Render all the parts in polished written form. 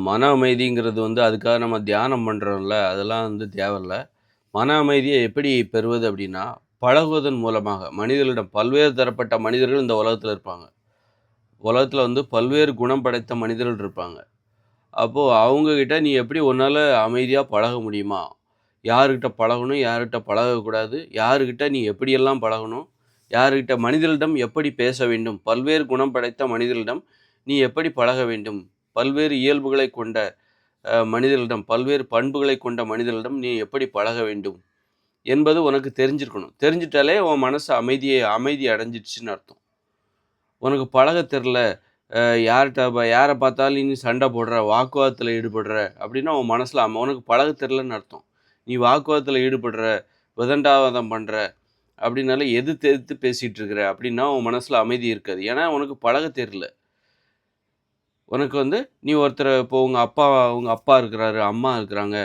மன அமைதிங்கிறது அதுக்காக நம்ம தியானம் பண்ணுறோம்ல, அதெல்லாம் தேவையில்ல. மன அமைதியை எப்படி பெறுவது அப்படின்னா, பழகுவதன் மூலமாக. மனிதர்களிடம் பல்வேறு தரப்பட்ட மனிதர்கள் இந்த உலகத்தில இருப்பாங்க. உலகத்தில பல்வேறு குணம் படைத்த மனிதர்கள் இருப்பாங்க. அப்போ அவங்க கிட்ட நீ எப்படி உன்னால அமைதியா பழக முடியுமா? யார்கிட்ட பழகணும், யார்கிட்ட பழகக்கூடாது, யார்கிட்ட நீ எப்படியெல்லாம் பழகணும், யார்கிட்ட மனிதர்களிடம் எப்படி பேச வேண்டும், பல்வேறு குணம் படைத்த மனிதர்களிடம் நீ எப்படி பழக வேண்டும், பல்வேறு இயல்புகளை கொண்ட மனிதர்களிடம், பல்வேறு பண்புகளை கொண்ட மனிதர்களிடம் நீ எப்படி பழக வேண்டும் என்பது உனக்கு தெரிஞ்சிருக்கணும். தெரிஞ்சுட்டாலே உன் மனசு அமைதி அடைஞ்சிடுச்சுன்னு அர்த்தம். உனக்கு பழக தெரில, யார பார்த்தாலும் நீ சண்டை போடுற, வாக்குவாதத்தில ஈடுபடுற அப்படின்னா உன் மனசுல உனக்கு பழக தெரிலன்னு அர்த்தம். நீ வாக்குவாதத்தில ஈடுபடுற, விதண்டாவாதம் பண்ற அப்படின்னாலே எதிர்த்து எதிர்த்து பேசிட்டு இருக்கிற அப்படின்னா உன் மனசுல அமைதி இருக்காது. ஏன்னா உனக்கு பழக தெரியல. உனக்கு நீ ஒருத்தர இப்போ உங்க அப்பா இருக்கிறாரு, அம்மா இருக்கிறாங்க.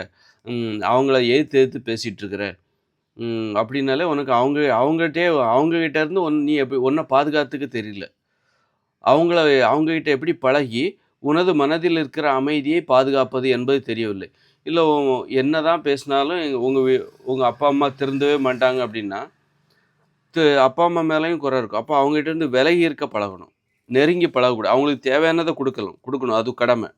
அவங்கள எதிர்த்து எதிர்த்து பேசிட்டு இருக்கிற. அப்படின்னாலே உனக்கு அவங்ககிட்ட இருந்து நீ எப்படி உன்ன பாதுகாத்துக்க தெரியல. அவங்கள அவங்ககிட்ட எப்படி பழகி, உனது மனதில் இருக்கிற அமைதியை பாதுகாப்பது என்பது தெரியவில்லை. இல்ல என்னதான் பேசினாலும் உங்க அப்பா, அம்மா திருந்தவே மாட்டாங்க அப்படின்னா, அப்பா, அம்மா மேலயும் குறை இருக்கும். அப்போ அவங்ககிட்ட இருந்து விலகி இருக்க பழகணும். நெருங்கி பழகக்கூடாது. அவங்களுக்கு தேவையானத குடுக்கணும். அது கடமை.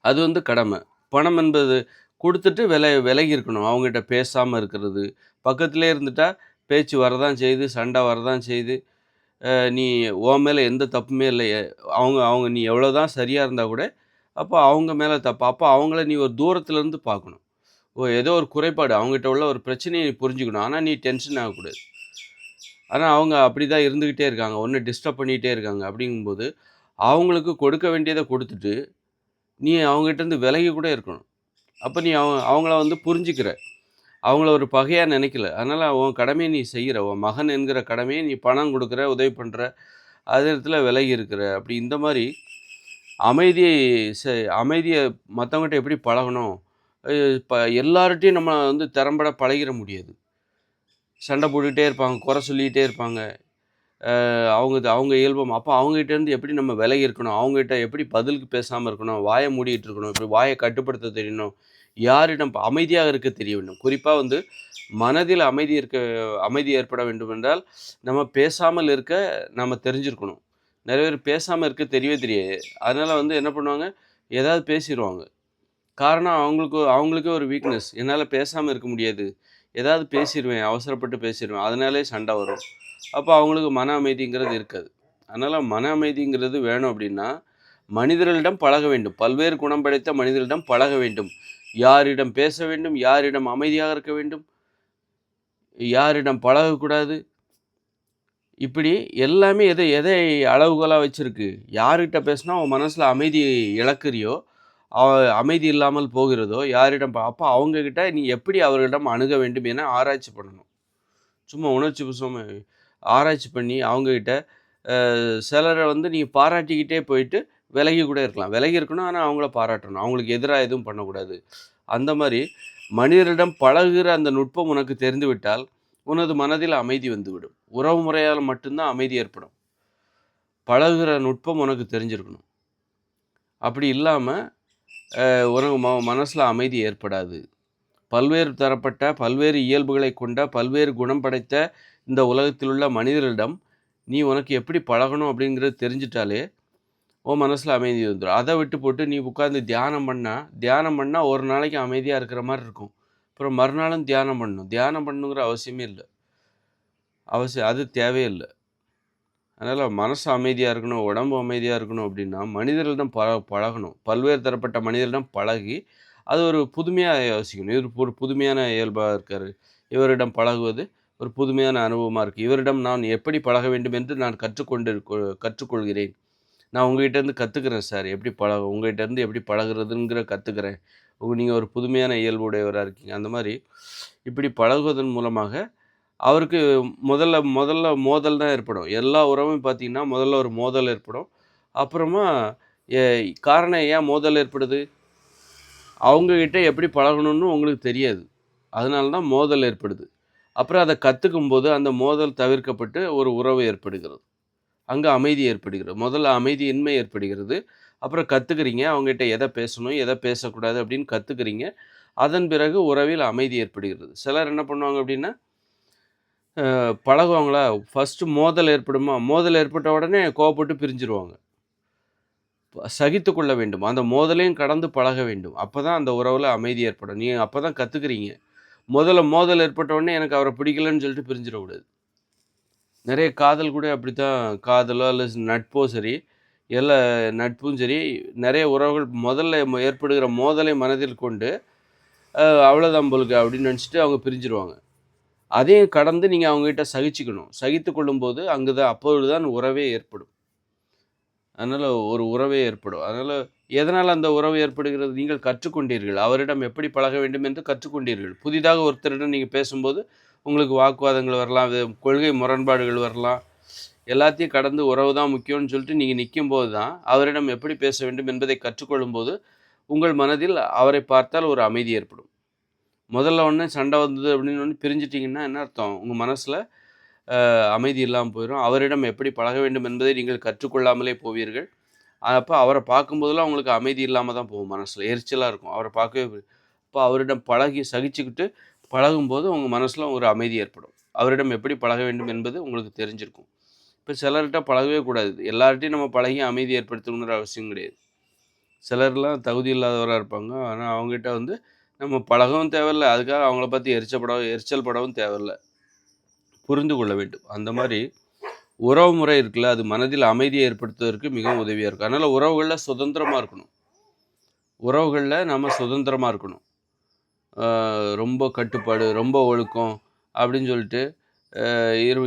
அது கடமை. பணம் என்பது குடுத்துட்டு விலகி இருக்கணும். அவங்ககிட்ட பேசாம இருக்கிறது. பக்கத்திலேயே இருந்துட்டா பேச்சு வரதான் செய்யுது, சண்டை வரதான் செய்யுது. நீ உன் மேல எந்த தப்புமே இல்ல. அவங்க அவங்க நீ எவ்வளோதான் சரியா இருந்தா கூட, அப்போ அவங்க மேல தப்பு. அப்போ அவங்கள நீ ஒரு தூரத்துல இருந்து பார்க்கணும். ஏதோ ஒரு குறைபாடு, அவங்ககிட்ட உள்ள ஒரு பிரச்சனைய நீ புரிஞ்சுக்கணும். ஆனா நீ டென்ஷன் ஆகக்கூடாது. ஆனா அவங்க அப்படிதான் இருந்துகிட்டே இருக்காங்க. ஒண்ணு டிஸ்டர்ப் பண்ணிட்டே இருக்காங்க. அப்படிங்கும்போது, அவங்களுக்கு கொடுக்க வேண்டியத குடுத்துட்டு, நீ அவங்ககிட்ட இருந்து விலகி கூட இருக்கணும். அப்ப நீ அவங்கள புரிஞ்சுக்கிற. அவங்கள ஒரு பகையா நினைக்கல. அதனால உன் கடமைய நீ செய்யற. உன் மகன் என்கிற கடமைய நீ பணம் குடுக்குற, உதவி பண்ற. அதே இடத்துல விலகி இருக்கிற. அப்படி இந்த மாரி அமைதியை செ அமைதிய மத்தவங்கட்ட எப்படி பழகணும்? இப்ப எல்லார்ட்டயும் நம்ம திறம்பட பழகிற முடியாது. சண்டை போட்டுக்கிட்டே இருப்பாங்க, குறை சொல்லிக்கிட்டே இருப்பாங்க. அவங்க இயல்பு அப்போ அவங்ககிட்டேருந்து எப்படி நம்ம விலகி இருக்கணும்? அவங்ககிட்ட எப்படி பதிலுக்கு பேசாம இருக்கணும்? வாய மூடிட்டு இருக்கணும். இப்படி வாய கட்டுப்படுத்த தெரியணும். யாரிடம் அமைதியாக இருக்க தெரிய வேண்டும். குறிப்பா மனதில் அமைதி ஏற்பட வேண்டும் என்றால், நம்ம பேசாமல் இருக்க நம்ம தெரிஞ்சிருக்கணும். நெறைய பேர் பேசாம இருக்க தெரியவே தெரியாது. அதனால என்ன பண்ணுவாங்க, ஏதாவது பேசிருவாங்க. காரணம் அவங்களுக்கே ஒரு வீக்னஸ். என்னால பேசாம இருக்க முடியாது. ஏதாவது பேசிருவேன், அவசரப்பட்டு பேசிருவேன். அதனாலேயே சண்டை வரும். அப்போ அவங்களுக்கு மன அமைதிங்கிறது இருக்காது. அதனால மன அமைதிங்கிறது வேணும் அப்படின்னா, மனிதர்களிடம் பழக வேண்டும். பல்வேறு குணம் படைத்த மனிதர்களிடம் பழக வேண்டும். யாரிடம் பேச வேண்டும், யாரிடம் அமைதியாக இருக்க வேண்டும், யாரிடம் பழகக்கூடாது. இப்படி எல்லாமே எதை எதை அளவுகோலா வச்சிருக்கு. யார்கிட்ட பேசினா உன் மனசுல அமைதி இழக்கிறியோ, அ அமைதி இல்லாமல் போகிறதோ, யாரிடம் அப்போ அவங்ககிட்ட நீ எப்படி அவர்களிடம் அணுக வேண்டும் என ஆராய்ச்சி பண்ணணும். சும்மா உணர்ச்சி வசமா ஆராய்ச்சி பண்ணி அவங்ககிட்ட சிலரை நீ பாராட்டிக்கிட்டே போயிட்டு விலகி கூட இருக்கலாம். விலகி இருக்கணும். ஆனா அவங்கள பாராட்டணும். அவங்களுக்கு எதிரா எதுவும் பண்ணக்கூடாது. அந்த மாரி மனிதரிடம் பழகுகிற அந்த நுட்பம் உனக்கு தெரிந்துவிட்டால், உனது மனதில் அமைதி வந்துவிடும். உறவு முறையால் மட்டும் தான் அமைதி ஏற்படும். பழகுகிற நுட்பம் உனக்கு தெரிஞ்சிருக்கணும். அப்படி இல்லாம உனக்கு மனசுல அமைதி ஏற்படாது. பல்வேறு தரப்பட்ட, பல்வேறு இயல்புகளை கொண்ட, பல்வேறு குணம் படைத்த இந்த உலகத்தில் உள்ள மனிதர்களிடம் நீ உனக்கு எப்படி பழகணும் அப்படிங்கிறது தெரிஞ்சுட்டாலே, உன் மனசுல அமைதி வந்துரும். அத விட்டு போட்டு நீ உட்கார்ந்து தியானம் பண்ணா ஒரு நாளைக்கு அமைதியா இருக்கிற மாரி இருக்கும். அப்புறம் மறுநாளும் தியானம் பண்ணணும். தியானம் பண்ணணுங்கிற அவசியமே இல்ல. அது தேவையே இல்ல. அதனால மனசு அமைதியா இருக்கணும், உடம்பு அமைதியா இருக்கணும் அப்படின்னா, மனிதர்களிடம் பழகணும். பல்வேறு தரப்பட்ட மனிதர்களிடம் பழகி, அது ஒரு புதுமையா யோசிக்கணும். இவர் ஒரு புதுமையான இயல்பா இருக்காரு. இவரிடம் பழகுவது ஒரு புதுமையான அனுபவமா இருக்கு. இவரிடம் நான் எப்படி பழக வேண்டும் என்று நான் கற்றுக்கொள்கிறேன். நான் உங்ககிட்ட இருந்து கத்துக்கிறேன் சார். உங்ககிட்ட இருந்து எப்படி பழகுறதுங்கிற கத்துக்கிறேன். நீங்க ஒரு புதுமையான இயல்பு உடையவரா இருக்கீங்க. அந்த மாரி இப்படி பழகுவதன் மூலமாக அவருக்கு முதல்ல முதல்ல மோதல் தான் ஏற்படும். எல்லா உறவும் பார்த்தீங்கன்னா, முதல்ல ஒரு மோதல் ஏற்படும். அப்புறமா எ காரணம் ஏன் மோதல் ஏற்படுது? அவங்க கிட்ட எப்படி பழகணும்னு உங்களுக்கு தெரியாது. அதனால தான் மோதல் ஏற்படுது. அப்புறம் அத கத்துக்கும்போது அந்த மோதல் தவிர்க்கப்பட்டு ஒரு உறவு ஏற்படுகிறது. அங்க அமைதி ஏற்படுகிறது. முதல்ல அமைதியின்மை ஏற்படுகிறது. அப்புறம் கத்துக்கிறீங்க. அவங்ககிட்ட எத பேசணும், எத பேசக்கூடாது அப்படின்னு கத்துக்கிறீங்க. அதன் பிறகு உறவில் அமைதி ஏற்படுகிறது. சிலர் என்ன பண்ணுவாங்க அப்படின்னா, பழகுவாங்களா, ஃபர்ஸ்ட்டு மோதல் ஏற்படுமா, மோதல் ஏற்பட்ட உடனே கோவப்பட்டு பிரிஞ்சுருவாங்க. சகித்துக்கொள்ள வேண்டும். அந்த மோதலையும் கடந்து பழக வேண்டும். அப்பதான் அந்த உறவுல அமைதி ஏற்படும். நீங்க அப்பதான் கத்துக்கிறீங்க. முதல்ல மோதல் ஏற்பட்ட உடனே எனக்கு அவர பிடிக்கலன்னு சொல்லிட்டு பிரிஞ்சிடக்கூடாது. நெறைய காதல் கூட அப்படித்தான். காதலோ அல்ல நட்போ சரி, எல்லா நட்பும் சரி, நெறைய உறவுகள் முதல்ல ஏற்படுகிற மோதலை மனதில் கொண்டு, அவ்வளோதான் போலுக்கு அப்படின்னு நெனச்சுட்டு அவங்க பிரிஞ்சிருவாங்க. அதையும் கடந்து நீங்க அவங்ககிட்ட சகிச்சுக்கணும். சகித்துக் கொள்ளும்போது அங்கு தான் அப்பொழுதுதான் உறவே ஏற்படும். அதனால ஒரு உறவே ஏற்படும். அதனால எதனால அந்த உறவு ஏற்படுகிறது? நீங்கள் கற்றுக்கொண்டீர்கள். அவரிடம் எப்படி பழக வேண்டும் என்று கற்றுக்கொண்டீர்கள். புதிதாக ஒருத்தரிடம் நீங்க பேசும்போது, உங்களுக்கு வாக்குவாதங்கள் வரலாம். கொள்கை முரண்பாடுகள் வரலாம். எல்லாத்தையும் கடந்து உறவு தான் முக்கியம்னு சொல்லிட்டு நீங்க நிக்கும்போது தான், அவரிடம் எப்படி பேச வேண்டும் என்பதை கற்றுக்கொள்ளும்போது, உங்கள் மனதில் அவரை பார்த்தால் ஒரு அமைதி ஏற்படும். முதல்ல உடனே சண்டை வந்தது அப்படின்னு பிரிஞ்சுட்டீங்கன்னா என்ன அர்த்தம்? உங்க மனசுல அமைதி இல்லாம போயிரும். அவரிடம் எப்படி பழக வேண்டும் என்பதை நீங்கள் கற்றுக்கொள்ளாமலே போவீர்கள். அப்ப அவர பார்க்கும்போதெல்லாம் உங்களுக்கு அமைதி இல்லாம தான் போகும் மனசுல. எரிச்சலா இருக்கும். அவர பார்க்கவே அப்ப அவரிடம் பழகி சகிச்சுக்கிட்டு பழகும்போது உங்க மனசுல ஒரு அமைதி ஏற்படும். அவரிடம் எப்படி பழக வேண்டும் என்பது உங்களுக்கு தெரிஞ்சிருக்கும். இப்ப சிலர்ட்ட பழகவே கூடாது. எல்லார்ட்டயும் நம்ம பழகி அமைதி ஏற்படுத்தணுங்கிற அவசியம் கிடையாது. சிலர்லாம் தகுதி இல்லாதவரா இருப்பாங்க. ஆனா அவங்ககிட்ட நம்ம பழகவும் தேவையில்ல. அதுக்காக அவங்கள பார்த்து எரிச்சல் படவும் தேவையில்ல. புரிந்து கொள்ள வேண்டும். அந்த மாரி உறவு முறை இருக்குல்ல, அது மனதில் அமைதியை ஏற்படுத்துவதற்கு மிகவும் உதவியா இருக்கும். அதனால உறவுகள்ல சுதந்திரமா இருக்கணும். உறவுகள்ல நம்ம சுதந்திரமா இருக்கணும். அ ரொம்ப கட்டுப்பாடு, ரொம்ப ஒழுக்கம் அப்படின்னு சொல்லிட்டு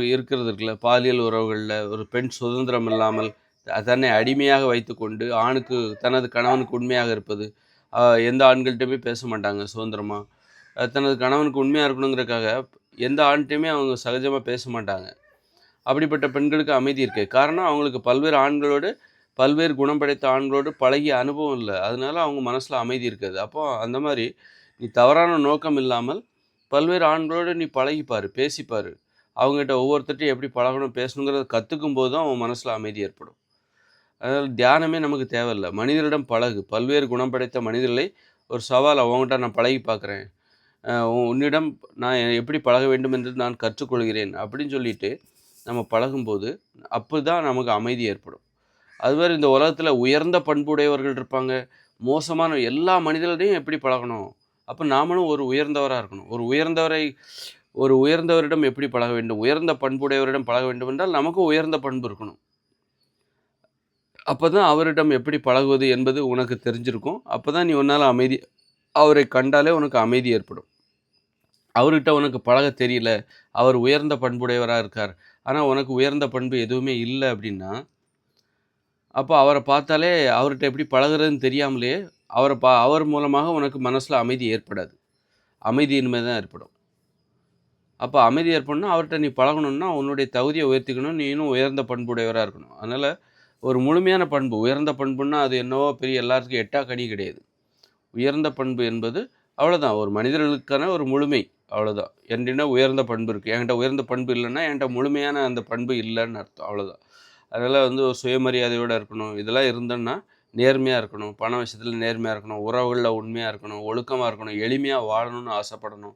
இருக்கிறது இருக்குல்ல. பாலியல் உறவுகள்ல ஒரு பெண் சுதந்திரம் இல்லாமல் தன்னை அடிமையாக வைத்துக்கொண்டு, ஆணுக்கு தனது கணவனுக்கு உண்மையாக இருப்பது. அ எந்த ஆண்கள்ட்டயுமே பேச மாட்டாங்க சுதந்திரமா. தனது கணவனுக்கு உண்மையா இருக்கணுங்கிறதுக்காக எந்த ஆண்ட்டயுமே அவங்க சகஜமா பேச மாட்டாங்க. அப்படிப்பட்ட பெண்களுக்கு அமைதி இருக்கு. காரணம் அவங்களுக்கு பல்வேறு ஆண்களோடு, பல்வேறு குணம் படைத்த ஆண்களோடு பழகிய அனுபவம் இல்ல. அதனால அவங்க மனசுல அமைதி இருக்காது. அப்போ அந்த மாரி நீ தவறான நோக்கம் இல்லாமல், பல்வேறு ஆண்களோடு நீ பழகி பாரு, பேசி பாரு. அவங்ககிட்ட ஒவ்வொருத்தர்ட்டயும் எப்படி பழகணும், பேசணுங்கிறத கத்துக்கும்போது தான் உன் மனசுல அமைதி ஏற்படும். அதனால தியானமே நமக்கு தேவையில்ல. மனிதரிடம் பழகு. பல்வேறு குணம் படைத்த மனிதர்களை ஒரு சவாலா உன்கிட்ட நான் பழகி பார்க்குறேன். உன்னிடம் நான் எப்படி பழக வேண்டும் என்று நான் கற்றுக்கொள்கிறேன் அப்படின்னு சொல்லிட்டு நம்ம பழகும்போது, அப்பதான் நமக்கு அமைதி ஏற்படும். அதுமாரி இந்த உலகத்தில உயர்ந்த பண்புடையவர்கள் இருப்பாங்க. மோசமான எல்லா மனிதர்களையும் எப்படி பழகணும்? அப்ப நாமளும் ஒரு உயர்ந்தவரா இருக்கணும். ஒரு உயர்ந்தவரிடம் எப்படி பழக வேண்டும்? உயர்ந்த பண்புடையவரிடம் பழக வேண்டும் என்றால், நமக்கும் உயர்ந்த பண்பு இருக்கணும். அப்பதான் அவரிடம் எப்படி பழகுவது என்பது உனக்கு தெரிஞ்சிருக்கும். அப்பதான் நீ உன்னால அவரை கண்டாலே உனக்கு அமைதி ஏற்படும். அவர்கிட்ட உனக்கு பழக தெரியல. அவர் உயர்ந்த பண்புடையவரா இருக்கார். ஆனா, உனக்கு உயர்ந்த பண்பு எதுவுமே இல்ல அப்டின்னா, அப்ப அவர பார்த்தாலே அவர்ட்ட எப்படி பழகுறதுன்னு தெரியாமலே, அவர் மூலமாக உனக்கு மனசுல அமைதி ஏற்படாது. அமைதியின்மை தான் ஏற்படும். அப்ப அமைதி ஏற்படணும்னா, அவர்ட்ட நீ பழகணும்னா, உன்னுடைய தகுதிய உயர்த்திக்கணும். நீ இன்னும் உயர்ந்த பண்புடையவரா இருக்கணும். அதனால ஒரு முழுமையான பண்பு, உயர்ந்த பண்புன்னா அது என்னவோ பெரிய எல்லாத்துக்கும் எட்டா கனி கிடையாது. உயர்ந்த பண்பு என்பது அவ்வளோதான். ஒரு மனிதர்களுக்கான ஒரு முழுமை. அவ்வளோதான். என்கிட்ட உயர்ந்த பண்பு இருக்கு. என்கிட்ட உயர்ந்த பண்பு இல்லன்னா, என்கிட்ட முழுமையான அந்த பண்பு இல்லன்னு அர்த்தம். அவ்வளோதான். அதனால ஒரு சுயமரியாதையோட இருக்கணும். இதெல்லாம் இருந்தோன்னா, நேர்மையா இருக்கணும். பண விஷயத்துல நேர்மையா இருக்கணும். உறவுகள்ல உண்மையா இருக்கணும். ஒழுக்கமா இருக்கணும். எளிமையா வாழணும்னு ஆசைப்படணும்.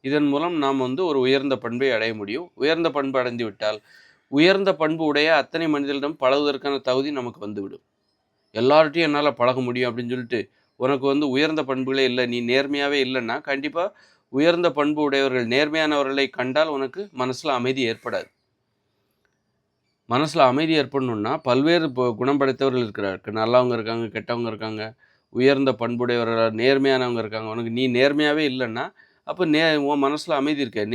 இதன் மூலம் நாம் ஒரு உயர்ந்த பண்பை அடைய முடியும். உயர்ந்த பண்பு அடைந்து விட்டால், உயர்ந்த பண்பு உடைய அத்தனை மனிதர்களிடம் பழகுவதற்கான தகுதி நமக்கு வந்துவிடும். எல்லார்ட்டயும் என்னால பழக முடியும் அப்படின்னு சொல்லிட்டு, உனக்கு உயர்ந்த பண்புகளே இல்ல. நீ நேர்மையாவே இல்லன்னா, கண்டிப்பா உயர்ந்த பண்பு உடையவர்கள், நேர்மையானவர்களை கண்டால் உனக்கு மனசுல அமைதி ஏற்படாது. மனசுல அமைதி ஏற்படணும்னா, பல்வேறு குணம் படைத்தவர்கள் இருக்கிறார்கள். நல்லவங்க இருக்காங்க, கெட்டவங்க இருக்காங்க. உயர்ந்த பண்புடையவர்கள், நேர்மையானவங்க இருக்காங்க. உனக்கு நீ நேர்மையாவே இல்லன்னா, அப்ப உன் மனசுல அமைதி இருக்காது.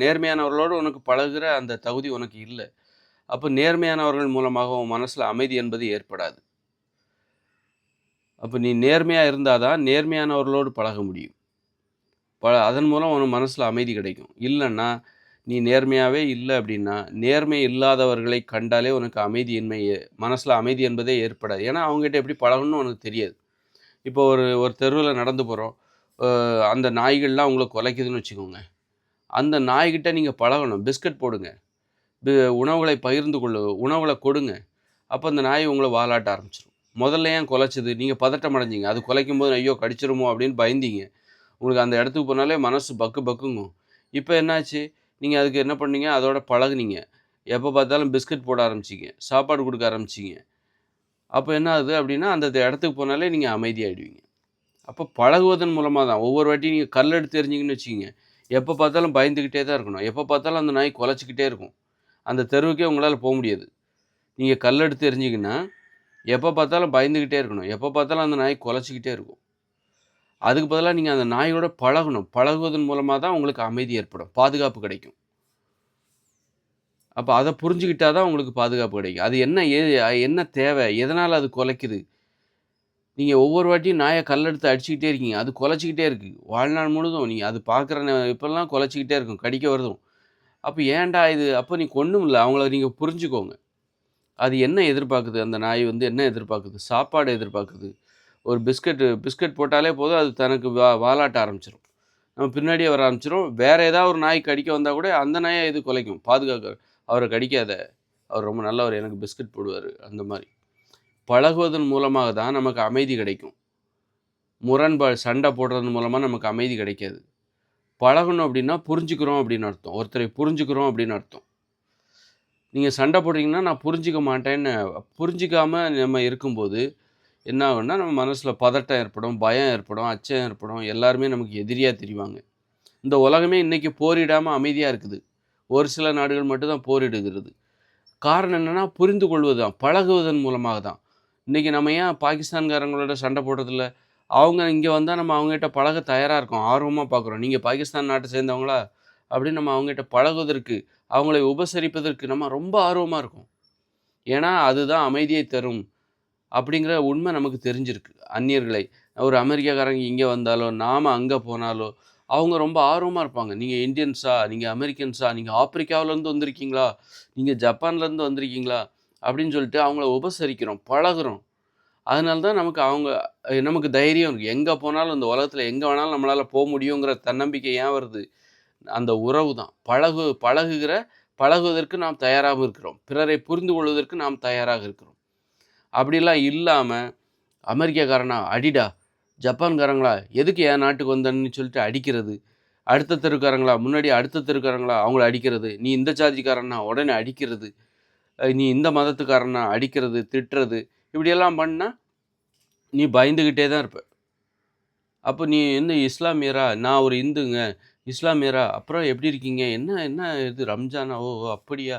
நேர்மையானவர்களோடு உனக்கு பழகுற அந்த தகுதி உனக்கு இல்ல. அப்ப நேர்மையானவர்கள் மூலமாக உன் மனசுல அமைதி என்பது ஏற்படாது. அப்ப நீ நேர்மையா இருந்தா தான், நேர்மையானவர்களோடு பழக முடியும். அதன் மூலம் உன் மனசுல அமைதி கிடைக்கும். இல்லன்னா, நீ நேர்மையாவே இல்ல அப்டின்னா, நேர்மை இல்லாதவர்களை கண்டாலே உனக்கு மனசுல அமைதி என்பதே ஏற்படாது. ஏன்னா, அவங்ககிட்ட எப்படி பழகணும்னு உனக்கு தெரியாது. இப்போ ஒரு ஒரு தெருவுல நடந்து போறோம். அந்த நாய்கள்லாம் உங்கள குலைக்குதுன்னு வச்சுக்கோங்க. அந்த நாய்கிட்ட நீங்க பழகணும். பிஸ்கட் போடுங்க. பி உணவுகளை பகிர்ந்து உணவுகள கொடுங்க. அப்ப அந்த நாய் உங்கள வாலாட்ட ஆரம்பிச்சுரும். முதல்ல ஏன் குலைச்சது? நீங்க பதட்டம் அடைஞ்சீங்க. அது குலைக்கும்போது ஐயோ! கடிச்சிருமோ அப்படின்னு பயந்தீங்க. உங்களுக்கு அந்த இடத்துக்கு போனாலே மனசு பக்கு பக்குங்கும். இப்ப என்னாச்சு? நீங்க அதுக்கு என்ன பண்ணீங்க? அதோட பழகுனீங்க. எப்ப பார்த்தாலும் பிஸ்கட் போட ஆரம்பிச்சீங்க. சாப்பாடு குடுக்க ஆரம்பிச்சீங்க. அப்ப என்ன ஆகுது அப்படின்னா, அந்த இடத்துக்கு போனாலே நீங்க அமைதியாயிடுவீங்க. அப்ப பழகுவதன் மூலமா தான். ஒவ்வொரு வாட்டியும் நீங்க கல் எடுத்து எறிஞ்சீங்கன்னு வச்சுக்கங்க, எப்ப பார்த்தாலும் பயந்துகிட்டே தான் இருக்கணும். எப்ப பார்த்தாலும் அந்த நாய் குலைச்சுக்கிட்டே இருக்கும். அந்த தெருவுக்கே உங்களால முடியாது. நீங்க கல் எடுத்து எறிஞ்சீங்கன்னா, எப்ப பார்த்தாலும் பயந்துகிட்டே இருக்கணும். எப்ப பார்த்தாலும் அந்த நாய் குலைச்சுக்கிட்டே இருக்கும். அதுக்கு பதிலா நீங்க அந்த நாயோட பழகணும். பழகுவதன் மூலமா தான் உங்களுக்கு அமைதி ஏற்படும். பாதுகாப்பு கிடைக்கும். அப்ப அத புரிஞ்சுக்கிட்டா தான் உங்களுக்கு பாதுகாப்பு கிடைக்கும். அது என்ன தேவை? எதனால அது குலைக்குது? நீங்க ஒவ்வொரு வாட்டியும் நாய கல்லெடுத்து அடிச்சுக்கிட்டே இருக்கீங்க. அது குலைச்சுக்கிட்டே இருக்கு. வாழ்நாள் முழுதும் நீங்க அது பார்க்குற இப்பல்லாம் குலைச்சுக்கிட்டே இருக்கும். கடிக்க வருதும். அப்ப ஏன்டா இது? அப்ப நீ ஒண்ணுமில்ல. அவங்கள நீங்க புரிஞ்சுக்கோங்க. அது என்ன எதிர்பார்க்குது? அந்த நாய் வந்து என்ன எதிர்பார்க்குது? சாப்பாடு எதிர்பார்க்குது. ஒரு பிஸ்கட் போட்டாலே போதும், அது தனக்கு வாலாட்ட ஆரம்பிச்சுரும். நம்ம பின்னாடியே வர ஆரம்பிச்சுரும். வேற ஏதாவது ஒரு நாய் கடிக்க வந்தா கூட, அந்த நாய இது குலைக்கும். "அவர கடிக்காத. அவர் ரொம்ப நல்லவரு. எனக்கு பிஸ்கட் போடுவாரு." அந்த மாரி. பழகுவதன் மூலமாக தான் நமக்கு அமைதி கிடைக்கும். சண்டை போடுறதன் மூலமா நமக்கு அமைதி கிடைக்காது. பழகணும் அப்படின்னா, புரிஞ்சுக்கிறோம் அப்படின்னு அர்த்தம். ஒருத்தரை புரிஞ்சுக்கிறோம் அப்படின்னு அர்த்தம். நீங்க சண்டை போடுறீங்கன்னா, நான் புரிஞ்சுக்க மாட்டேன்னு புரிஞ்சுக்காம நம்ம இருக்கும்போது என்ன ஆகும்னா, நம்ம மனசுல பதட்டம் ஏற்படும், பயம் ஏற்படும், அச்சம் ஏற்படும். எல்லாருமே நமக்கு எதிரியா தெரிவாங்க. இந்த உலகமே இன்னைக்கு போரிடாம அமைதியா இருக்குது. ஒரு சில நாடுகள் மட்டும் தான் போரிடுகிறது. காரணம் என்னன்னா, புரிந்து கொள்வது தான். பழகுவதன் மூலமாக தான். இன்னைக்கு நம்ம ஏன் பாகிஸ்தான்காரங்களோட சண்டை போடுறதில்ல? அவங்க இங்க வந்தா நம்ம அவங்ககிட்ட பழக தயாரா இருக்கோம். ஆர்வமா பார்க்குறோம். நீங்க பாகிஸ்தான் நாட்ட சேர்ந்தவங்களா? அப்படின்னு நம்ம அவங்ககிட்ட பழகுவதற்கு, அவங்களை உபசரிப்பதற்கு நம்ம ரொம்ப ஆர்வமா இருக்கோம். ஏன்னா, அதுதான் அமைதியை தரும். அப்படிங்கிற உண்மை நமக்கு தெரிஞ்சிருக்கு. அந்நியர்களை ஒரு அமெரிக்காக்காரங்க இங்க வந்தாலோ, நாம அங்க போனாலோ, அவங்க ரொம்ப ஆர்வமா இருப்பாங்க. "நீங்க இந்தியன்ஸா? நீங்க அமெரிக்கன்ஸா? நீங்க ஆப்பிரிக்காவிலருந்து வந்திருக்கீங்களா? நீங்க ஜப்பான்லேருந்து வந்திருக்கீங்களா?" அப்படின்னு சொல்லிட்டு அவங்கள உபசரிக்கிறோம், பழகுறோம். அதனால தான் நமக்கு தைரியம் இருக்கு. எங்க போனாலும் இந்த உலகத்துல எங்க வேணாலும் நம்மளால முடியுங்கிற தன்னம்பிக்கை ஏன் வருது? அந்த உறவு தான். பழகுவதற்கு நாம் தயாராக இருக்கிறோம். பிறரை புரிந்து கொள்வதற்கு நாம் தயாராக இருக்கிறோம். அப்படிலாம் இல்லாம, அமெரிக்காக்காரனா அடிடா! ஜப்பான்காரங்களா எதுக்கு என் நாட்டுக்கு வந்தன்னு சொல்லிட்டு அடிக்கிறது. அடுத்த தெருக்காரங்களா முன்னாடி அடுத்த தெருக்காரங்களா அவங்கள அடிக்கிறது. நீ இந்த ஜாதிக்காரன்னா உடனே அடிக்கிறது. நீ இந்த மதத்துக்காரனா அடிக்கிறது, திட்டுறது. இப்படியெல்லாம் பண்ணா, நீ பயந்துகிட்டே தான் இருப்ப. அப்ப நீ என்ன இஸ்லாமியரா? நான் ஒரு இந்துங்க. இஸ்லாமியரா? அப்புறம் எப்படி இருக்கீங்க? என்ன என்ன இது ரம்ஜானா? ஓ! அப்படியா?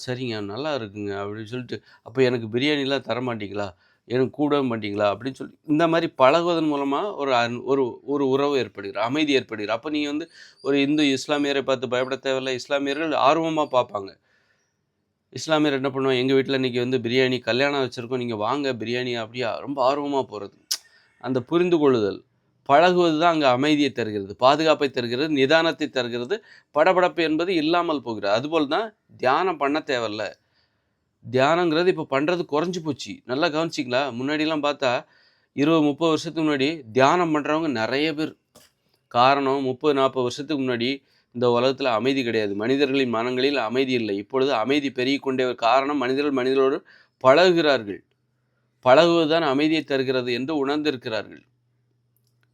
சரிங்க. நல்லா இருக்குங்க. அப்படின்னு சொல்லிட்டு, அப்ப எனக்கு பிரியாணிலாம் தரமாட்டீங்களா? எனக்கு கூடவும் மாட்டீங்களா? அப்படின்னு சொல்லி இந்த மாரி பழகுவதன் மூலமா ஒரு ஒரு ஒரு உறவு ஏற்படுகிறது. அமைதி ஏற்படுகிறது. அப்ப நீ வந்து ஒரு இந்து, இஸ்லாமியரை பார்த்து பயப்பட தேவையில்ல. இஸ்லாமியர்கள் ஆர்வமா பார்ப்பாங்க. இஸ்லாமியர் என்ன பண்ணுவாங்க, "எங்க வீட்ல இன்னைக்கு வந்து பிரியாணி கல்யாணம் வச்சிருக்கோம். நீங்க வாங்க பிரியாணி." அப்படியா? ரொம்ப ஆர்வமா போறது. அந்த புரிந்து கொள்ளுதல். பழகுவது தான் அங்க அமைதியை தருகிறது. பாதுகாப்பை தருகிறது. நிதானத்தை தருகிறது. படபடப்பு என்பது இல்லாமல் போகிறது. அதுபோல் தான் தியானம் பண்ண தேவையில்ல. தியானங்கிறது இப்ப பண்றது குறைஞ்சு போச்சு. நல்லா கவனிச்சீங்களா? முன்னாடிலாம் பார்த்தா 20, 30 வருஷத்துக்கு முன்னாடி தியானம் பண்றவங்க நெறைய பேர். காரணம் 30, 40 வருஷத்துக்கு முன்னாடி இந்த உலகத்துல அமைதி கிடையாது. மனிதர்களின் மனங்களில் அமைதி இல்லை. இப்பொழுது அமைதி பெருகிக் கொண்டே காரணம் மனிதர்கள் மனிதர்களோடு பழகுகிறார்கள். பழகுவது தான் அமைதியை தருகிறது என்று உணர்ந்திருக்கிறார்கள்.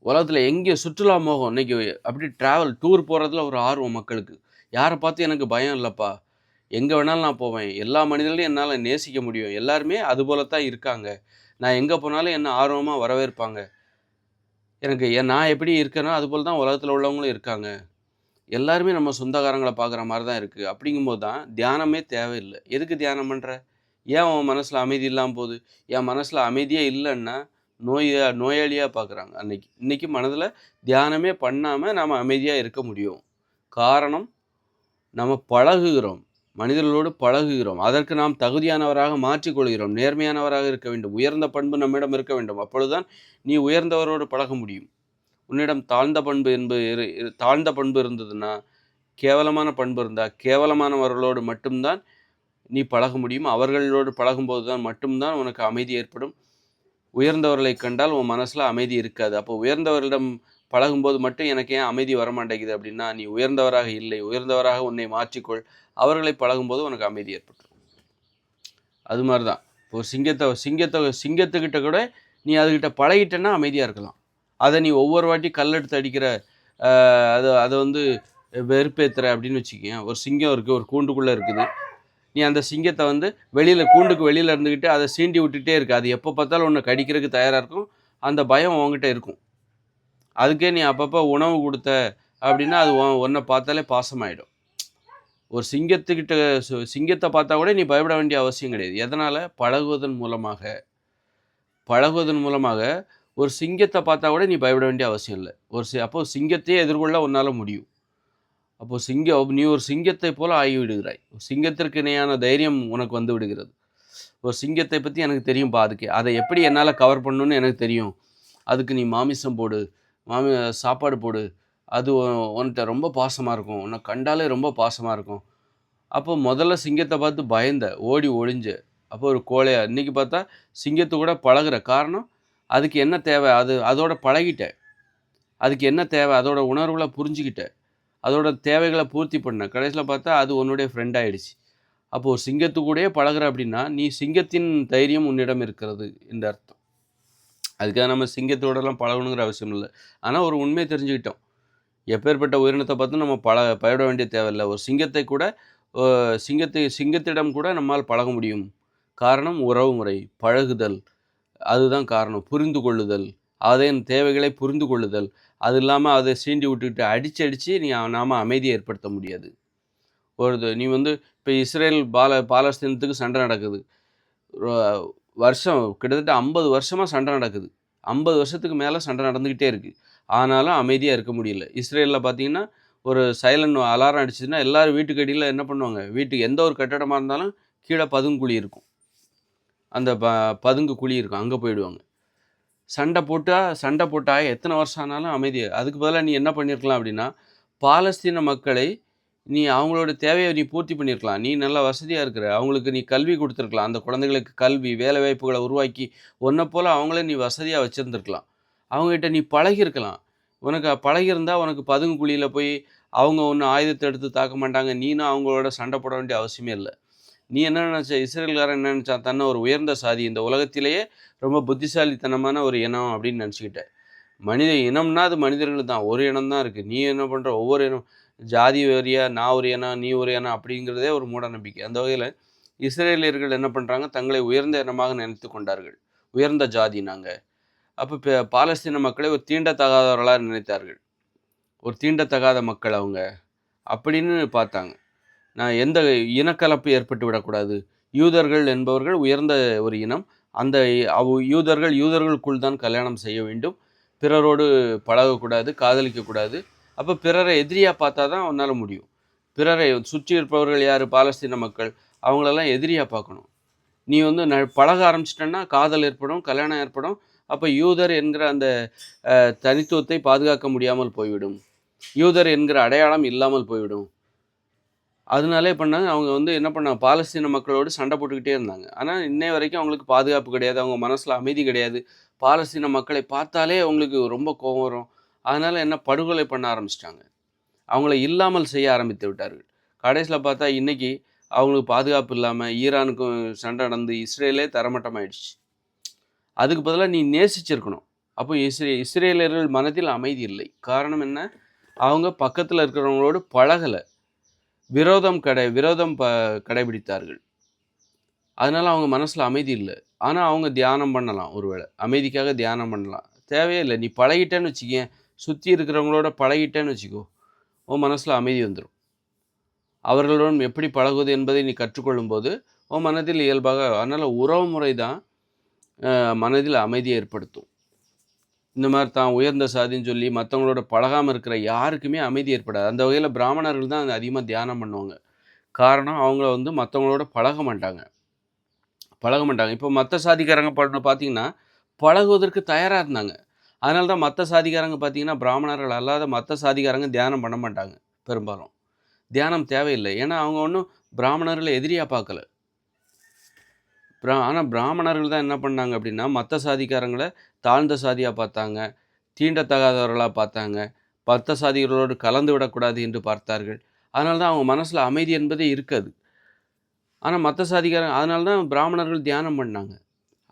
உலகத்துல எங்கே சுற்றுலா மோகம் இன்னைக்கு அப்படி டூர் போறதுல ஒரு ஆர்வம் மக்களுக்கு. யார பார்த்து எனக்கு பயம் இல்லப்பா. எங்க வேணாலும் நான் போவேன். எல்லா மனிதர்களையும் என்னால நேசிக்க முடியும். எல்லாருமே அதுபோல தான் இருக்காங்க. நான் எங்க போனாலும் என்ன ஆர்வமா வரவேற்பாங்க. நான் எப்படி இருக்கேனோ, அதுபோல தான் உலகத்துல உள்ளவங்களும் இருக்காங்க. எல்லாருமே நம்ம சொந்தக்காரங்கள பார்க்குற மாரி தான் இருக்கு. அப்படிங்கும்போது தான் தியானமே தேவையில்ல. எதுக்கு தியானம் பண்ற? ஏன் உன் மனசுல அமைதி இல்லாம போது? என் மனசுல அமைதியே இல்லன்னா, நோயாளியா பார்க்குறாங்க அன்னைக்கு. இன்னைக்கு மனதுல தியானமே பண்ணாம நாம அமைதியா இருக்க முடியும். காரணம், நம்ம பழகுகிறோம். மனிதர்களோடு பழகுகிறோம். அதற்கு நாம் தகுதியானவராக மாற்றிக்கொள்கிறோம். நேர்மையானவராக இருக்க வேண்டும். உயர்ந்த பண்பு நம்மிடம் இருக்க வேண்டும். அப்பொழுதுதான் நீ உயர்ந்தவரோடு பழக முடியும். உன்னிடம் தாழ்ந்த பண்பு இருந்ததுன்னா, கேவலமான பண்பு இருந்தா, கேவலமானவர்களோடு மட்டும் தான் நீ பழக முடியும். அவர்களோடு பழகும்போது தான் மட்டும் தான் உனக்கு அமைதி ஏற்படும். உயர்ந்தவர்களைக் கண்டால் உன் மனசுல அமைதி இருக்காது. அப்போ உயர்ந்தவர்களிடம் பழகும்போது மட்டும் எனக்கு ஏன் அமைதி வரமாட்டேங்குது அப்படின்னா, நீ உயர்ந்தவராக இல்லை. உயர்ந்தவராக உன்னை மாற்றிக்கொள். அவர்களை பழகும்போது உனக்கு அமைதி ஏற்பட்டுரும். அது மாரி தான். இப்போ சிங்கத்துக்கிட்ட கூட நீ அதுகிட்ட பழகிட்டன்னா அமைதியா இருக்கலாம். அத நீ ஒவ்வொரு வாட்டி கல்லெடுத்து அடிக்கிற, அ அத வந்து வெறுப்பேத்துற அப்படின்னு வச்சுக்கயேன். ஒரு சிங்கம் இருக்கு, ஒரு கூண்டுக்குள்ள இருக்குது. நீ அந்த சிங்கத்த வந்து கூண்டுக்கு வெளியில இருந்துகிட்டு அத சீண்டி விட்டுட்டே இருக்க. அது எப்ப பார்த்தாலும் உன்ன கடிக்கிறதுக்கு தயாரா இருக்கும். அந்த பயம் உன்கிட்ட இருக்கும். அதுக்கே நீ அப்பப்ப உணவு குடுத்த அப்படின்னா, அது உன்ன பார்த்தாலே பாசமாயிடும். ஒரு சிங்கத்த பார்த்தா கூட நீ பயப்பட வேண்டிய அவசியம் கிடையாது. எதனால? பழகுவதன் மூலமாக ஒரு சிங்கத்த பார்த்தா கூட நீ பயப்பட வேண்டிய அவசியம் இல்ல. அப்போ சிங்கத்தையே எதிர்கொள்ள உன்னால முடியும். அப்போ நீ ஒரு சிங்கத்தைப் போல ஆகிவிடுகிறாய். சிங்கத்திற்கு இணையான தைரியம் உனக்கு வந்து விடுகிறது. ஒரு சிங்கத்தை பத்தி எனக்கு தெரியும்பா. அத எப்படி என்னால கவர் பண்ணணும்னு எனக்கு தெரியும். அதுக்கு நீ மாமிசம் போடு, மாமி சாப்பாடு போடு. அது உன்ட்ட ரொம்ப பாசமா இருக்கும். உன்ன கண்டாலே ரொம்ப பாசமா இருக்கும். அப்போ முதல்ல சிங்கத்த பார்த்து பயந்த, ஓடி ஒளிஞ்ச. அப்போ ஒரு கோழையா இன்னைக்கு பார்த்தா சிங்கத்து கூட பழகுற. காரணம், அதுக்கு என்ன தேவை? அதோட பழகிட்ட. அதுக்கு என்ன தேவை? அதோட உணர்வுகள புரிஞ்சுக்கிட்ட. அதோட தேவைகள பூர்த்தி பண்ண. கடைசில பார்த்தா அது உன்னுடைய ஃப்ரெண்ட் ஆயிடுச்சு. அப்போ ஒரு சிங்கத்து கூடயே பழகுற அப்படின்னா, நீ சிங்கத்தின் தைரியம் உன்னிடம் இருக்கிறது என்று அர்த்தம். அதுக்காக நம்ம சிங்கத்தோடலாம் பழகணுங்கிற அவசியம் இல்ல. ஆனா ஒரு உண்மைய தெரிஞ்சுக்கிட்டோம். எப்பேர்ப்பட்ட உயிரினத்த பார்த்தும் நம்ம பயப்பட வேண்டிய தேவையில்ல. ஒரு சிங்கத்தை கூட அ சிங்கத்திடம் கூட நம்மால் பழக முடியும். காரணம் உறவுமுறை, பழகுதல். அதுதான் காரணம். புரிந்து கொள்ளுதல். அதன் தேவைகளை புரிந்து கொள்ளுதல். அது இல்லாம அத சீண்டி விட்டுட்டு அடிச்சு நாம அமைதிய ஏற்படுத்த முடியாது. நீ வந்து இப்ப இஸ்ரேல் பாலஸ்தீனத்துக்கு சண்டை நடக்குது. ரொ வருஷம் கிட்டத்தட்ட 50 வருஷமா சண்டை நடக்குது. 50 வருஷத்துக்கு மேல சண்டை நடந்துகிட்டே இருக்கு. ஆனாலும் அமைதியா இருக்க முடியல. இஸ்ரேல்ல பார்த்தீங்கன்னா, ஒரு சைலன்ட் அலாரம் அடிச்சுதுன்னா, எல்லாரும் வீட்டுக்கு அடியில என்ன பண்ணுவாங்க, வீட்டுக்கு எந்த ஒரு கட்டடமா இருந்தாலும் கீழ பதுங்குகுழி இருக்கும். அந்த பதுங்கு குழி இருக்கும். அங்க போயிடுவாங்க. சண்டை போட்டா எத்தன வருஷம் ஆனாலும் அதுக்கு பதிலா நீ என்ன பண்ணியிருக்கலாம் அப்படின்னா, பாலஸ்தீன மக்களை அவங்களோட தேவைய நீ பூர்த்தி பண்ணியிருக்கலாம். நீ நல்ல வசதியா இருக்கிற. அவங்களுக்கு நீ கல்வி குடுத்துருக்கலாம். அந்த குழந்தைகளுக்கு கல்வி, வேலைவாய்ப்புகள உருவாக்கி, உன்ன போல அவங்கள நீ வசதியா வச்சிருந்திருக்கலாம். அவங்ககிட்ட நீ பழகியிருக்கலாம். உனக்கு பழகியிருந்தா உனக்கு பதுங்கு குழியில போய் அவங்க உன்ன ஆயுதத்த எடுத்து தாக்க மாட்டாங்க. நீனும் அவங்களோட சண்டை போட வேண்டிய அவசியமே இல்ல. நீ என்ன நெனச்ச? இஸ்ரேல்காரன் என்ன நெனச்சான்? தன்ன ஒரு உயர்ந்த சாதி, இந்த உலகத்திலேயே ரொம்ப புத்திசாலித்தனமான ஒரு இனம் அப்படின்னு நெனச்சுக்கிட்ட. மனித இனம்னா அது மனிதர்கள் தான். ஒரு இனம் தான் இருக்கு. நீ என்ன பண்ற? ஒவ்வொரு இனம் ஜாதி வாரியா நான் ஒரு இனம், நீ ஒரு இனம் அப்படிங்கிறதே ஒரு மூட நம்பிக்கை. அந்த வகையில இஸ்ரேலியர்கள் என்ன பண்றாங்க? தங்களை உயர்ந்த இனமாக நினைத்துக் கொண்டார்கள். உயர்ந்த ஜாதி நாங்க. அப்ப பாலஸ்தீன மக்களை ஒரு தீண்டத்தகாதவர்களா நினைத்தார்கள். ஒரு தீண்டத்தகாத மக்கள் அவங்க. அப்படின்னு பார்த்தாங்க. நான் எந்த இனக்கலப்பு ஏற்பட்டு விடக்கூடாது. யூதர்கள் என்பவர்கள் உயர்ந்த ஒரு இனம். அந்த யூதர்களுக்குள் தான் கல்யாணம் செய்ய வேண்டும். பிறரோடு பழகக்கூடாது, காதலிக்கக்கூடாது. அப்ப பிறரை எதிரியா பார்த்தா தான் உன்னால முடியும். பிறரை சுற்றி இருப்பவர்கள் யாரு? பாலஸ்தீன மக்கள். அவங்களெல்லாம் எதிரியா பார்க்கணும். நீ வந்து பழக ஆரம்பிச்சிட்டன்னா காதல் ஏற்படும், கல்யாணம் ஏற்படும். அப்ப யூதர் என்கிற அந்த தனித்துவத்தை பாதுகாக்க முடியாமல் போய்விடும். யூதர் என்கிற அடையாளம் இல்லாமல் போய்விடும். அதனாலே பண்ணாங்க, அவங்க வந்து என்ன பண்ணாங்க, பாலஸ்தீன மக்களோடு சண்டை போட்டுக்கிட்டே இருந்தாங்க. ஆனா, இன்னைய வரைக்கும் அவங்களுக்கு பாதுகாப்பு கிடையாது. அவங்க மனசுல அமைதி கிடையாது. பாலஸ்தீன மக்களை பார்த்தாலே அவங்களுக்கு ரொம்ப கோவம் வரும். அதனால படுகொலை பண்ண ஆரம்பிச்சுட்டாங்க. அவங்கள இல்லாமல் செய்ய ஆரம்பித்து விட்டார்கள். கடைசில பார்த்தா இன்னைக்கு அவங்களுக்கு பாதுகாப்பு இல்லாம ஈரானுக்கும் சண்டை நடந்து இஸ்ரேலே தரைமட்டமாயிடுச்சு. அதுக்கு பதிலா நீ நேசிச்சிருக்கணும். அப்போ இஸ்ரேலியர்கள் மனதில் அமைதி இல்லை. காரணம் என்ன? அவங்க பக்கத்துல இருக்கிறவங்களோடு பழகல. விரோதம் கடைபிடித்தார்கள். அதனால அவங்க மனசுல அமைதி இல்ல. ஆனா அவங்க தியானம் பண்ணலாம் ஒருவேளை. அமைதிக்காக தியானம் பண்ணலாம். தேவையே இல்ல. நீ பழகிட்டேன்னு வச்சுக்கயேன், சுத்தி இருக்கிறவங்களோட பழகிட்டேன்னு வச்சுக்கோ, உன் மனசுல அமைதி வந்துரும். அவர்களுடன் எப்படி பழகுவது என்பதை நீ கற்றுக்கொள்ளும்போது, உன் மனதில் இயல்பாக அதனால உறவுமுறை தான் மனதில் அமைதியை ஏற்படுத்தும். இந்த மாரி தான் உயர்ந்த சாதின்னு சொல்லி மத்தவங்களோட பழகாம இருக்கிற யாருக்குமே அமைதி ஏற்படாது. அந்த வகையில பிராமணர்கள் தான் அதிகமா தியானம் பண்ணுவாங்க. காரணம் அவங்க வந்து மத்தவங்களோட பழக மாட்டாங்க. இப்போ மத்த சாதிக்காரங்க பார்த்தீங்கன்னா, பழகுவதற்கு தயாரா இருந்தாங்க. அதனால தான் மத்த சாதிக்காரங்க பார்த்தீங்கன்னா, பிராமணர்கள் அல்லாத மத்த சாதிக்காரங்க தியானம் பண்ண மாட்டாங்க, பெரும்பாலும். தியானம் தேவையில்லை. ஏன்னா, அவங்க ஒண்ணும் பிராமணர்கள எதிரியா பார்க்கல. ஆனா பிராமணர்கள் தான் என்ன பண்ணாங்க அப்படின்னா, மத்த சாதிக்காரங்கள தாழ்ந்த சாதியா பார்த்தாங்க. தீண்டத்தகாதவர்களா பார்த்தாங்க. மத்த சாதிகளோடு கலந்து விடக்கூடாது என்று பார்த்தார்கள். அதனால தான் அவங்க மனசுல அமைதி என்பதே இருக்காது. ஆனா மத்த சாதிக்காரங்க அதனால தான் பிராமணர்கள் தியானம் பண்ணாங்க.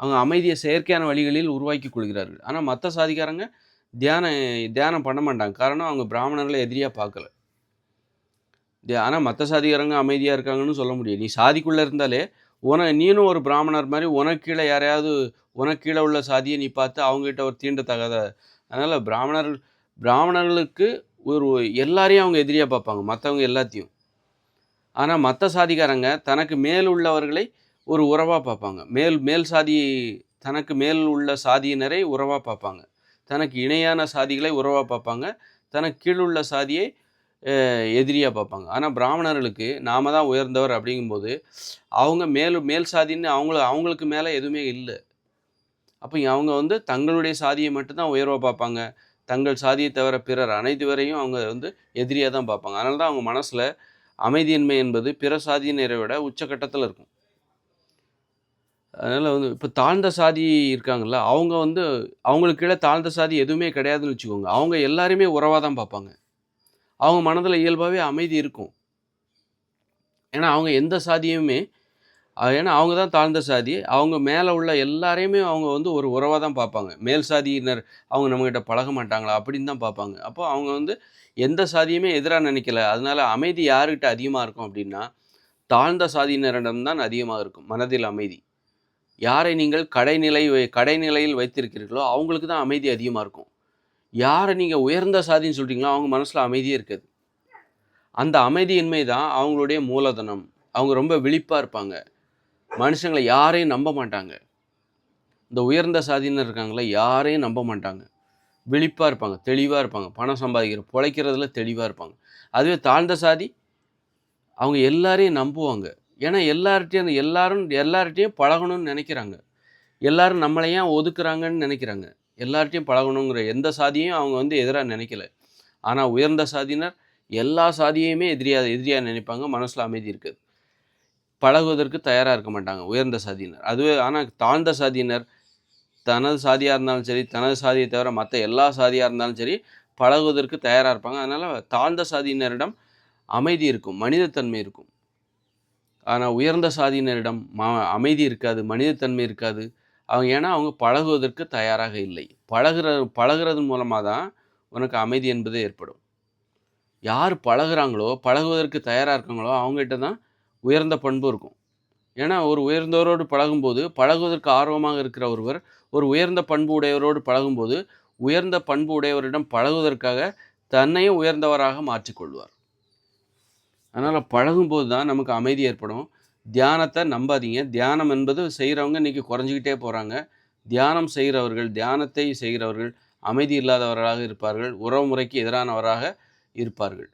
அவங்க அமைதிய செயற்கையான வழிகளில் உருவாக்கிக் கொள்கிறார்கள். ஆனா மத்த சாதிக்காரங்க தியானம் தியானம் பண்ண மாட்டாங்க. காரணம் அவங்க பிராமணர்கள எதிரியா பார்க்கல. ஆனா மத்த சாதிக்காரங்க அமைதியா இருக்காங்கன்னு சொல்ல முடியாது. நீ சாதிக்குள்ள இருந்தாலே, நீனும் ஒரு பிராமணர் மாரி உனக்கு கீழ யாரையாவது உனக்கு கீழ உள்ள சாதிய நீ பார்த்து அவங்ககிட்ட ஒரு தீண்டத்தகாத அதனால பிராமணர்களுக்கு ஒரு எல்லாரையும் அவங்க எதிரியா பார்ப்பாங்க. மத்தவங்க எல்லாத்தையும். ஆனா மத்த சாதிக்காரங்க தனக்கு மேல் உள்ளவர்களை ஒரு உறவா பார்ப்பாங்க. மேல் மேல் சாதி தனக்கு மேல் உள்ள சாதியினரை உறவா பார்ப்பாங்க. தனக்கு இணையான சாதிகளை உறவா பார்ப்பாங்க. தனக்கு கீழ் உள்ள சாதியை எதிரியா பார்ப்பாங்க. ஆனா பிராமணர்களுக்கு நாம தான் உயர்ந்தவர் அப்படிங்கும்போது, அவங்க மேல் சாதின்னு அவங்களுக்கு மேல எதுவுமே இல்ல. அப்ப அவங்க வந்து தங்களுடைய சாதிய மட்டும் தான் உயர்வா பார்ப்பாங்க. தங்கள் சாதியை தவிர பிறர் அனைத்து பேரையும் அவங்க வந்து எதிரியா தான் பார்ப்பாங்க. அதனால தான் அவங்க மனசுல அமைதியின்மை என்பது பிற சாதியினரை விட உச்சகட்டத்துல இருக்கும். அதனால வந்து இப்ப தாழ்ந்த சாதி இருக்காங்கல்ல, அவங்க வந்து அவங்களுக்கு கீழ தாழ்ந்த சாதி எதுவுமே கிடையாதுன்னு வச்சுக்கோங்க. அவங்க எல்லாரையுமே உறவா தான் பார்ப்பாங்க. அவங்க மனதுல இயல்பாவே அமைதி இருக்கும். ஏன்னா அவங்க எந்த சாதியுமே ஏன்னா அவங்க தான் தாழ்ந்த சாதி. அவங்க மேல உள்ள எல்லாரையுமே அவங்க வந்து ஒரு உறவா தான் பார்ப்பாங்க. மேல் சாதியினர் அவங்க நம்மகிட்ட பழக மாட்டாங்களா? அப்படின்னு தான் பார்ப்பாங்க. அப்போ அவங்க வந்து எந்த சாதியுமே எதிரா நினைக்கல. அதனால அமைதி யார்கிட்ட அதிகமா இருக்கும் அப்படின்னா, தாழ்ந்த சாதியினரிடம் தான் அதிகமா இருக்கும். மனதில் அமைதி. யாரை நீங்கள் கடைநிலையில் வைத்திருக்கிறீர்களோ, அவங்களுக்கு தான் அமைதி அதிகமா இருக்கும். யார நீங்க உயர்ந்த சாதின்னு சொல்றீங்களோ, அவங்க மனசுல அமைதியே இருக்காது. அந்த அமைதியின்மை தான் அவங்களுடைய மூலதனம். அவங்க ரொம்ப விழிப்பா இருப்பாங்க. மனுஷங்கள யாரையும் நம்ப மாட்டாங்க. இந்த உயர்ந்த சாதியினர் இருக்காங்கல்ல, யாரையும் நம்ப மாட்டாங்க. விழிப்பா இருப்பாங்க, தெளிவா இருப்பாங்க. பணம் பொழைக்கிறதுல தெளிவா இருப்பாங்க. அதுவே தாழ்ந்த சாதி, அவங்க எல்லாரையும் நம்புவாங்க. ஏன்னா எல்லார்ட்டயும் பழகணும்னு நெனைக்கிறாங்க. எல்லாரும் நம்மள ஏன் ஒதுக்குறாங்கன்னு நெனைக்கிறாங்க. எல்லார்ட்டயும் பழகணுங்கிற எந்த சாதியையும் அவங்க வந்து எதிரா நெனைக்கல. ஆனா உயர்ந்த சாதியினர் எல்லா சாதியையுமே எதிரியா நினைப்பாங்க. மனசுல அமைதி இருக்காது. பழகுவதற்கு தயாரா இருக்க மாட்டாங்க, உயர்ந்த சாதியினர். அதுவே ஆனா தாழ்ந்த சாதியினர், தனது சாதியா இருந்தாலும் சரி, தனது சாதியை தவிர மத்த எல்லா சாதியா இருந்தாலும் சரி, பழகுவதற்கு தயாரா இருப்பாங்க. அதனால தாழ்ந்த சாதியினரிடம் அமைதி இருக்கும், மனிதத்தன்மை இருக்கும். ஆனா உயர்ந்த சாதியினரிடம் அமைதி இருக்காது, மனிதத்தன்மை இருக்காது. ஏன்னா அவங்க பழகுவதற்கு தயாராக இல்லை. பழகுறதன் மூலமா தான் உனக்கு அமைதி என்பது ஏற்படும். யார் பழகுறாங்களோ, பழகுவதற்கு தயாரா இருக்காங்களோ, அவங்ககிட்ட தான் உயர்ந்த பண்பு இருக்கும். ஏன்னா, ஒரு உயர்ந்தவரோடு பழகும்போது, பழகுவதற்கு ஆர்வமாக இருக்கிற ஒருவர், ஒரு உயர்ந்த பண்பு உடையவரோடு பழகும்போது, உயர்ந்த பண்பு உடையவரிடம் பழகுவதற்காக தன்னையும் உயர்ந்தவராக மாற்றிக்கொள்வார். அதனால பழகும்போது தான் நமக்கு அமைதி ஏற்படும். தியானத்த நம்பாதீங்க. தியானம் என்பது செய்றவங்க இன்னைக்கு குறைஞ்சுக்கிட்டே போறாங்க. தியானத்தை செய்கிறவர்கள் அமைதி இல்லாதவர்களாக இருப்பார்கள். உறவுமுறைக்கு எதிரானவராக இருப்பார்கள்.